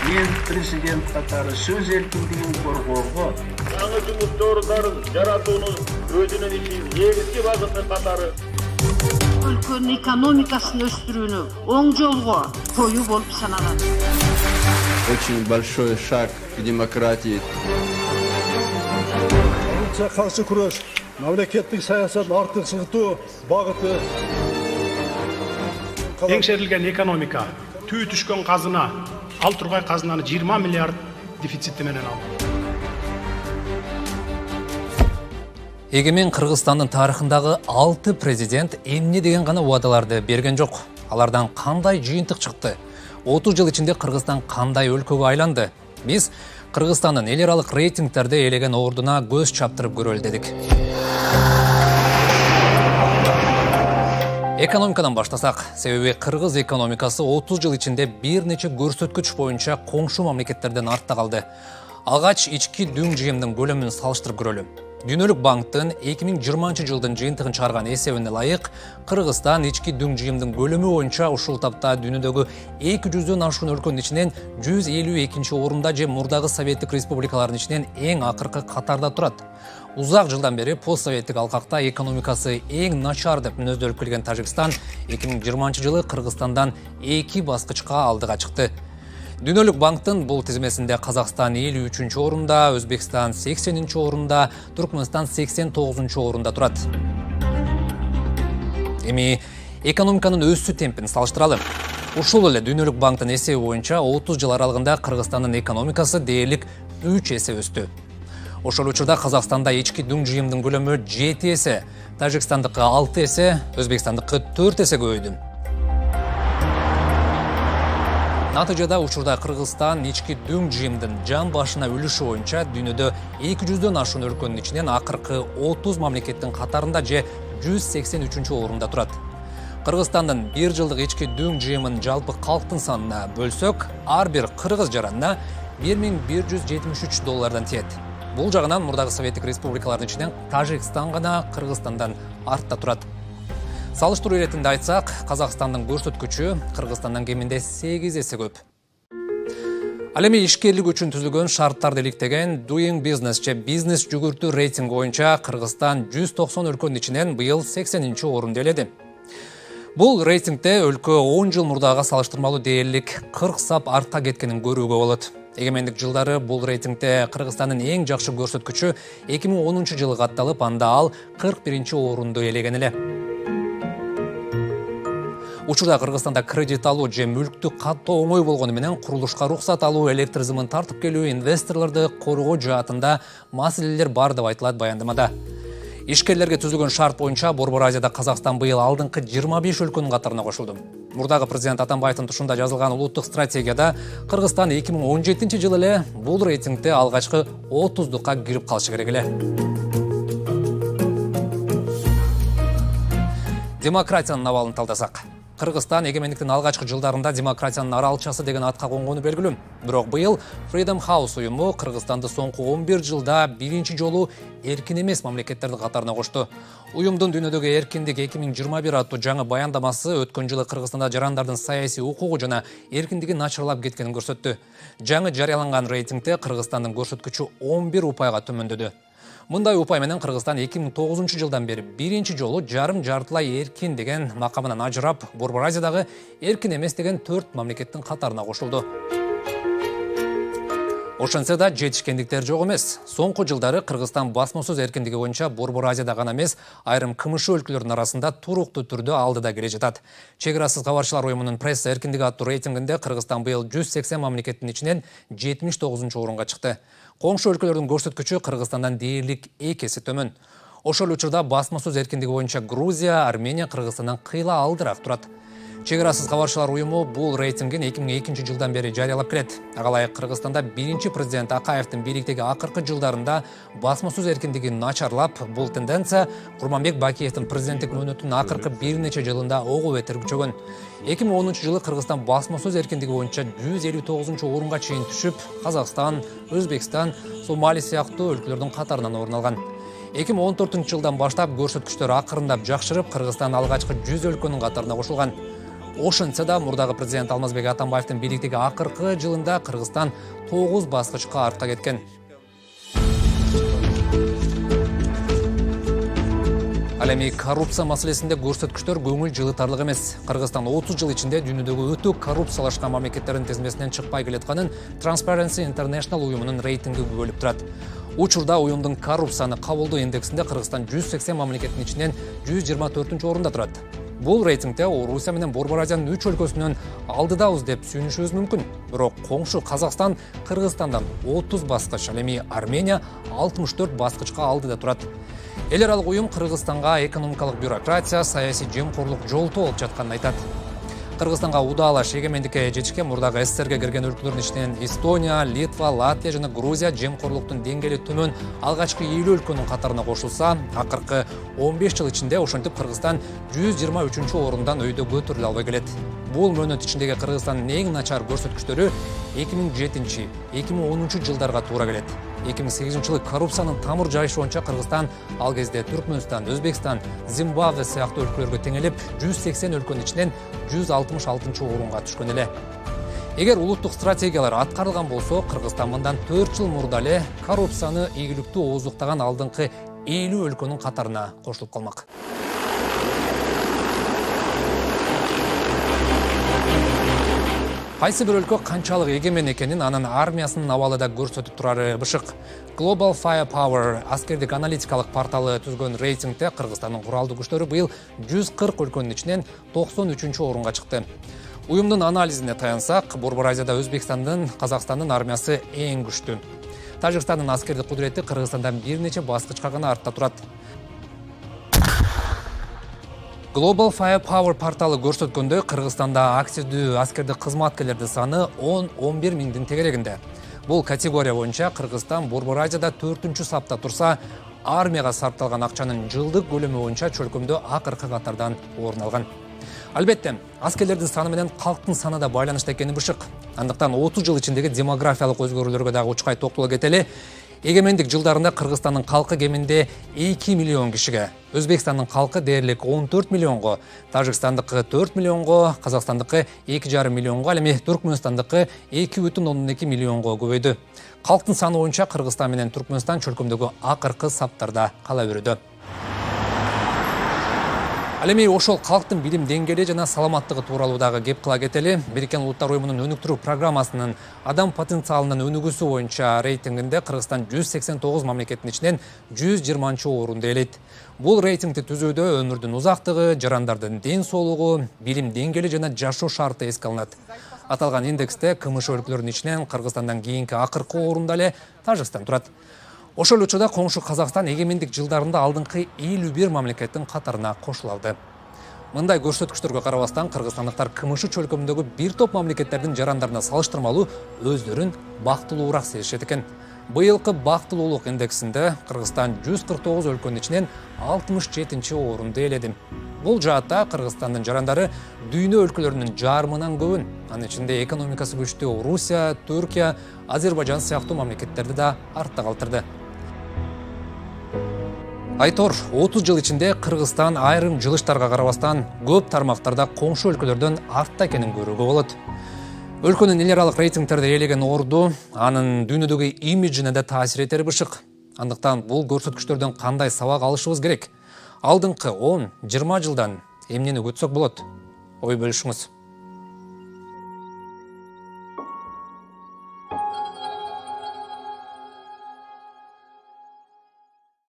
Ел президент катары сөз эркиндигин коргоого жаңы жұмыс орындарын жаратууну өзүнүн негизги багыты катары өлкөнүн экономикасын өстүрүүнү оң жолго коюу болуп саналат. Очень большой шаг к демократии. Коррупция каршы күрөш, мамлекеттик саясатын артык сыгытуу багыты. Теңшерилген экономика, түү түшкөн казына, ал тургай казынаны 20 миллиард дефицити менен алды. Егемен Кыргызстандын тарыхындагы 6 президент эмне деген гана убадаларды берген жок. Алардан кандай жыйынтык чыкты? 30 жыл ичинде Кыргызстан кандай өлкөгө айланды? Биз Кыргызстандын эл аралык рейтингтерде элеген ордуна көз чаптырып көрөлү дедик. Экономикадан баштасак, себеби Кыргыз экономикасы 30 жыл ичинде бир нече көрсөткүч боюнча коңшу мамлекеттерден артта калды. Алгач ички дүң жыйымдын көлөмүн салыштырып көрөлү. Дүйнөлүк банктын 2020 жылдын жыйынтыгын чыгарган эсебине ылайык, Кыргызстан ички дүң жыйымдын көлөмү боюнча ушул тапта дүйнөдөгү 200дөн ашуун өлкөнүн ичинен 152 орунда же мурдагы Советтик республикалардын ичинен эң акыркы катарда турат. Узак жылдан бери постсоветтик алкакта экономикасы эң начар деп мүнөздөлүп келген Тажикстан 2020 жылы Кыргызстандан 2 баскычка алдыга чыкты. Дүйнөлүк банктын бул тизмесинде Казакстан 53 орунда, Өзбекстан 80 орунда, Туркменстан 89 орунда турат. Эми экономиканын өсүү темпин салыштыралы. Ушул эле Дүйнөлүк банктын эсеби боюнча 30 жыл аралыгында Кыргызстандын экономикасы дээрлик 3 эсе өстү. Ошол учурда Казакстанда ички дүң жыйымдын көлөмү 7 эсе, Тажикстандыкы 6 эсе, Өзбекстандыкы 4 эсе көбөйдү. Натыйжада учурда Кыргызстан ички дүң жыйымдын жан башына үлүшү боюнча дүйнөдө 200дөн ашуун өлкөнүн ичинен акыркы 30 мамлекеттин катарында же 183 орунда турат. Кыргызстандын бир жылдык ички дүң жыйымын жалпы калктын санына бөлсөк, ар бир кыргыз жаранына $1173 тиет. Бул жагынан мурдагы Советтик республикалардын ичинен Тажикстан гана Кыргызстандан артта турат. Салыштыруу иретинде айтсак, Казакстандын көрсөткүчү Кыргызстандан кеминде 8 эсе көп. Ал эми ишкерлик үчүн түзүлгөн шарттарды иликтеген Doing Business же бизнес жүгүртүү рейтинги боюнча Кыргызстан 190 өлкөнүн ичинен быйыл 80 орунду ээледи. Бул рейтингде өлкө 10 жыл мурдага салыштырмалуу дээрлик 40 сап артка кеткенин көрүүгө болот. Эгемендик жылдары бул рейтингде Кыргызстандын эң жакшы көрсөткүчү 2010 жылы катталып, анда ал 41 орунду ээлеген эле. Учурда Кыргызстанда кредит алуу же мүлктү каттоо оңой болгону менен курулушка рухсат алуу, электр зымын тартып келүү, инвесторлорду коргоо жаатында маселелер бар деп айтылат баяндамада. Ишкерлерге түзүлгөн шарт боюнча Борбор Азияда Казакстан быйыл алдыңкы 25 өлкөнүн катарына кошулду. Мурдагы президент Атамбаевдин тушунда жазылган улуттук стратегияда Кыргызстан 2017 жылы эле бул рейтингде алгачкы 30дукка кирип калышы керек эле. Демократиянын абалын талдасак, Кыргызстан эгемендиктин алгачкы жылдарында демократиянын аралчасы деген атка конгону белгилүү. Бирок быйыл Freedom House уюму Кыргызстанды соңку 11 жылда биринчи жолу эркин эмес мамлекеттердин катарына кошту. Уюмдун дүйнөдөгү эркиндик 2021 аттуу жаңы баяндамасы өткөн жылы Кыргызстанда жарандардын саясий укугу жана эркиндиги начарлап кеткенин көрсөттү. Жаңы жарыяланган рейтингде Кыргызстандын көрсөткүчү 11 упайга төмөндөдү. Мындай упай менен Кыргызстан 2009 жылдан бери биринчи жолу жартылай эркин деген макамынан ажырап, Борбор Азиядагы эркин эмес деген 4 мамлекеттин катарына кошулду. Ошентсе да жетишкендиктер жок эмес. Соңку жылдары Кыргызстан басма сөз эркиндиги боюнча Борбор Азияда гана эмес, айрым КМШ өлкөлөрүнүн арасында туруктуу түрдө алдыда келе жатат. Чек арасыз кабарчылар уюмунун пресса эркиндиги аттуу рейтингинде Кыргызстан быйыл 180 мамлекеттин ичинен 79 орунга чыкты. Коңшу өлкөлөрдүн көрсөткүчү Кыргызстандан дээрлик 2 эсе төмөн. Ошол учурда басма сөз эркиндиги боюнча Грузия, Армения Кыргызстандан кыйла алдыраак турат. Чек арасыз кабарчылар уюму бул рейтингин 2002 жылдан бери жарыялап келет. Ага ылайык Кыргызстанда биринчи президент Акаевдин бийликтеги акыркы жылдарында басма сөз эркиндиги начарлап, бул тенденция Курманбек Бакиевдин президенттик мөөнөтүнүн акыркы бир нече жылында ого бетер күчөгөн. 2010 жылы Кыргызстан басма сөз эркиндиги боюнча 159 орунга чейин түшүп, Казакстан, Өзбекстан, Сомали сыяктуу өлкөлөрдүн катарынан орун алган. 2014 жылдан баштап көрсөткүчтөр акырындап жакшырып, Кыргызстан алгачкы 100 өлкөнүн катарына кошулган. Ошентсе да мурдагы президент Алмазбек Атамбаевдин бийликтеги акыркы жылында Кыргызстан 9 баскычка артка кеткен. Ал эми коррупция маселесинде көрсөткүчтөр көңүл жылытарлык эмес. Кыргызстан 30 жыл ичинде дүйнөдөгү өтө коррупциялашкан мамлекеттердин тизмесинен чыкпай келатканын Transparency International уюмунун рейтинги күбөлүп турат. Учурда уюмдун коррупцияны кабылдоо индексинде Кыргызстан 180 мамлекеттин ичинен 124-орунда турат. Бул рейтингде Орусия менен Борбор Азиянын 3 өлкөсүнөн алдыдабыз деп сүйүнүшүбүз мүмкүн. Бирок коңшу Казакстан Кыргызстандан 30 баскыч, ал эми Армения 64 баскычка алдыда турат. Эл аралык уюм Кыргызстанга экономикалык бюрократия, саясий жемкорлук жолтоо болуп жатканын айтат. Кыргызстанга удаалаш эгемендикке жетишкен мурдагы СССРге кирген өлкөлөрдүн ичинен Эстония, Литва, Латвия жана Грузия жемкорлуктун деңгээли төмөн алгачкы 50 өлкөнүн катарына кошулса, акыркы 15 жыл ичинде ошентип Кыргызстан 123-орундан өйдө көтөрүлө албай келет. Бул мөөнөт ичиндеги Кыргызстандын эң начар көрсөткүчтөрү 2007-2010 жылдарга туура келет. 2008 жылы коррупциянын тамыр жайышы боюнча Кыргызстан ал кезде Түркмөнстан, Өзбекстан, Зимбабве сыяктуу өлкөлөргө теңелип 180 өлкөнүн ичинен 166-орунга түшкөн эле. Эгер улуттук стратегиялар аткарылган болсо, Кыргызстан мындан 4 жыл мурда эле коррупцияны ийгиликтүү ооздуктаган алдыңкы 50 өлкөнүн катарына кошулуп калмак. Кайсы бир өлкө канчалык эгемен экенин анын армиясынын абалы да көрсөтүп турары бышык. Global Firepower аскердик аналитикалык порталы түзгөн рейтингде Кыргызстандын куралдуу күчтөрү быйыл 140 өлкөнүн ичинен 93-орунга чыкты. Уюмдун анализине таянсак, Борбор Азияда Өзбекстандын, Казакстандын армиясы эң күчтүү. Тажикстандын аскердик кудурети Кыргызстандан бир нече баскычка гана артта турат. Global Firepower порталы көрсөткөндөй, Кыргызстанда активдүү аскердик кызматкерлердин саны 10-11 миңдин тегерегинде. Бул категория боюнча Кыргызстан Борбор Азияда 4-чү сапта турса, армияга сарпталган акчанын жылдык көлөмү боюнча чөлкөмдө акыркы катардан орун алган. Албетте, аскерлердин саны менен калктын саны да байланышта экени бышык. Андыктан 30 жыл ичиндеги демографиялык өзгөрүүлөргө дагы учкай токтоло кетели. Эгемендик жылдарында Кыргызстандын калкы кеминде 2 миллион кишиге, Өзбекстандын калкы дээрлик 14 миллионго, Тажикстандыкы 4 миллионго, Казакстандыкы 2,5 миллионго, ал эми Түркмөнстандыкы 2,2 миллионго көбөйдү. Калктын саны боюнча Кыргызстан менен Түркмөнстан чөлкөмдөгү акыркы саптарда кала берүүдө. Ал эми ошол калктын билим деңгээли жана саламаттыгы тууралуу дагы кеп кыла кетели. Бириккен Улуттар уюмунун өнүктүрүү программасынын адам потенциалынын өнүгүүсү боюнча рейтингинде Кыргызстан 189 мамлекеттин ичинен 120-орунду ээлейт. Бул рейтингди түзүүдө өмүрдүн узактыгы, жарандардын ден соолугу, билим деңгээли жана жашоо шарты эске алынат. Аталган индексте КМШ өлкөлөрүнүн ичинен Кыргызстандан кийинки акыркы орунда эле Тажикстан турат. Ошол учурда коңшу Казакстан эгемендик жылдарында алдыңкы 51 мамлекеттин катарына кошулалды. Мындай көрсөткүчтөргө карабастан Кыргызстандыктар КМШ чөлкөмүндөгү бир топ мамлекеттердин жарандарына салыштырмалуу өздөрүн бактылуураак сезишет экен. Быйылкы бактылуулук индексинде Кыргызстан 149 өлкөнүн ичинен 67-орунду ээледи. Бул жаатта Кыргызстандын жарандары дүйнө өлкөлөрүнүн жарымынан көбүн, анын ичинде экономикасы күчтүү Орусия, Түркия, Азербайжан сыяктуу мамлекеттерди да артта калтырды. Айтор, 30 жыл ичинде Кыргызстан айрым жылыштарга карабастан көп тармактарда коңшу өлкөлөрдөн артта экенин көрүүгө болот. Өлкөнүн эл аралык рейтингтерде ээлеген орду анын дүйнөдөгү имиджине да таасир этери бышык. Андыктан бул көрсөткүчтөрдөн кандай сабак алышыбыз керек? Алдыңкы 10-20 жылдан эмнени күтсөк болот? Ой бөлүшүңүз.